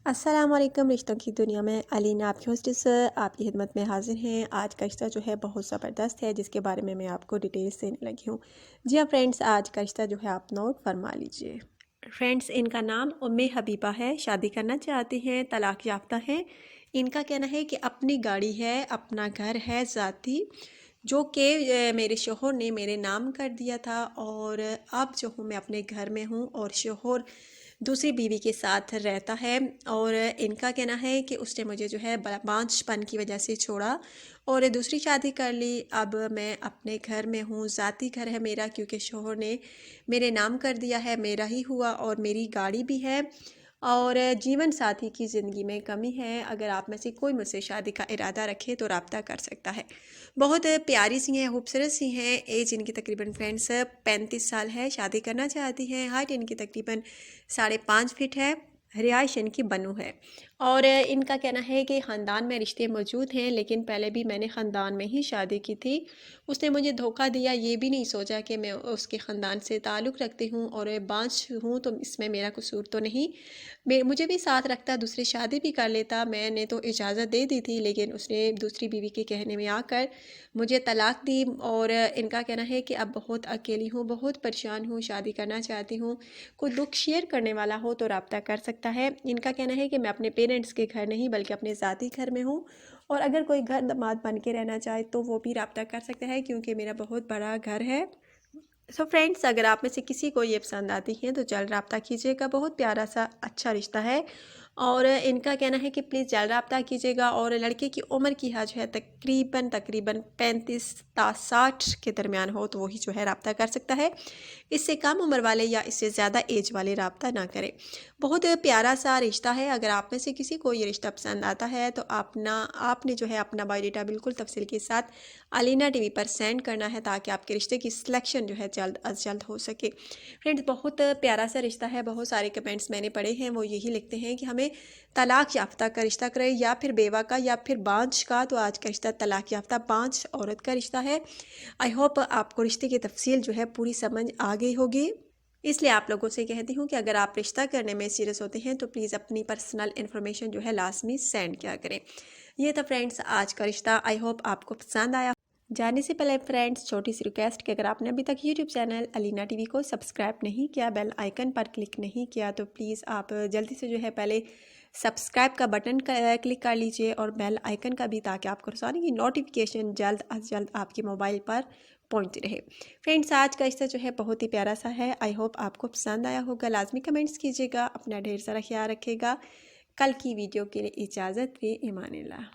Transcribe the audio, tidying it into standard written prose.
अस्सलामुअलैकुम। रिश्तों की दुनिया में अलीना आपकी होस्टेस आपकी खिदमत में हाजिर हैं। आज का रिश्ता जो है बहुत ज़बरदस्त है, जिसके बारे में मैं आपको डिटेल्स देने लगी हूँ। जी हाँ फ्रेंड्स, आज का रिश्ता जो है आप नोट फरमा लीजिए। फ्रेंड्स, इनका नाम उम्मे हबीबा है, शादी करना चाहती हैं, तलाक याफ्ता हैं। इनका कहना है कि अपनी गाड़ी है, अपना घर है ज़ाती, जो कि मेरे शोहर ने मेरे नाम कर दिया था, और अब जो हूँ मैं अपने घर में हूँ और शोहर दूसरी बीवी के साथ रहता है। और इनका कहना है कि उसने मुझे जो है बांझपन की वजह से छोड़ा और दूसरी शादी कर ली। अब मैं अपने घर में हूँ, ज़ाती घर है मेरा, क्योंकि शोहर ने मेरे नाम कर दिया है, मेरा ही हुआ और मेरी गाड़ी भी है। और जीवन साथी की ज़िंदगी में कमी है। अगर आप में से कोई मुझसे शादी का इरादा रखे तो रब्ता कर सकता है। बहुत प्यारी सी हैं, खूबसूरत सी हैं। एज इनकी तकरीबन फ्रेंड्स 35 साल है। शादी करना चाहती हैं। हाइट इनकी तकरीबन 5.5 फीट है। रिहाइश इनकी बनू है। और इनका कहना है कि ख़ानदान में रिश्ते मौजूद हैं, लेकिन पहले भी मैंने ख़ानदान में ही शादी की थी। उसने मुझे धोखा दिया, ये भी नहीं सोचा कि मैं उसके ख़ानदान से ताल्लुक़ रखती हूँ और बांझ हूँ, तो इसमें मेरा कसूर तो नहीं। मुझे भी साथ रखता, दूसरी शादी भी कर लेता। मैंने तो इजाज़त दे दी थी, लेकिन उसने दूसरी बीवी के कहने में आकर मुझे तलाक दी। और इनका कहना है कि अब बहुत अकेली हूँ, बहुत परेशान हूँ, शादी करना चाहती हूँ। कोई दुख शेयर करने वाला हो तो रब्ता कर सकता है। इनका कहना है कि मैं अपने पेरेंट्स के घर नहीं बल्कि अपने ज़ाती घर में हूँ, और अगर कोई घर दामाद बन के रहना चाहे तो वो भी रब्ता कर सकता है, क्योंकि मेरा बहुत बड़ा घर है। सो फ्रेंड्स, अगर आप में से किसी को ये पसंद आती हैं तो जल्द रब्ता कीजिएगा। बहुत प्यारा सा अच्छा रिश्ता है। और इनका कहना है कि प्लीज़ जल्द रब्ता कीजिएगा। और लड़के की उम्र की जो है तकरीबन 35 ता 60 के दरमियान हो तो वही जो है रब्ता कर सकता है। इससे कम उम्र वाले या इससे ज़्यादा एज वाले रब्ता ना करें। बहुत प्यारा सा रिश्ता है। अगर आप में से किसी को ये रिश्ता पसंद आता है तो आपने जो है अपना बायोडाटा बिल्कुल तफसील के साथ अलीना टीवी पर सेंड करना है, ताकि आपके रिश्ते की सिलेक्शन जो है जल्द अज जल्द हो सके। फ्रेंड्स, बहुत प्यारा सा रिश्ता है। बहुत सारे कमेंट्स मैंने पढ़े हैं, वो यही लिखते हैं कि हमें तलाक याफ्ता का रिश्ता करें, या फिर बेवा का, या फिर बांझ का। तो आज का रिश्ता तलाक याफ्ता बांझ औरत का रिश्ता है। आई होप आपको रिश्ते की तफसील जो है पूरी समझ आ गई होगी। इसलिए आप लोगों से कहती हूँ कि अगर आप रिश्ता करने में सीरियस होते हैं तो प्लीज़ अपनी पर्सनल इन्फॉर्मेशन जो है लाजमी सेंड किया करें। ये था फ्रेंड्स आज का रिश्ता। आई होप आपको पसंद आया। जाने से पहले फ्रेंड्स, छोटी सी रिक्वेस्ट कि अगर आपने अभी तक यूट्यूब चैनल अलीना टीवी को सब्सक्राइब नहीं किया, बेल आइकन पर क्लिक नहीं किया, तो प्लीज़ आप जल्दी से जो है पहले सब्सक्राइब का बटन क्लिक कर लीजिए और बेल आइकन का भी, ताकि आपको रोज़ाना की नोटिफिकेशन जल्द अज जल्द आपके मोबाइल पर पहुंचती रहे। फ्रेंड्स, आज का रिश्ता जो है बहुत ही प्यारा सा है। आई होप आपको पसंद आया होगा। लाजमी कमेंट्स कीजिएगा। अपना ढेर सारा ख्याल रखिएगा। कल की वीडियो के लिए इजाज़त, फ़ी अमान अल्लाह।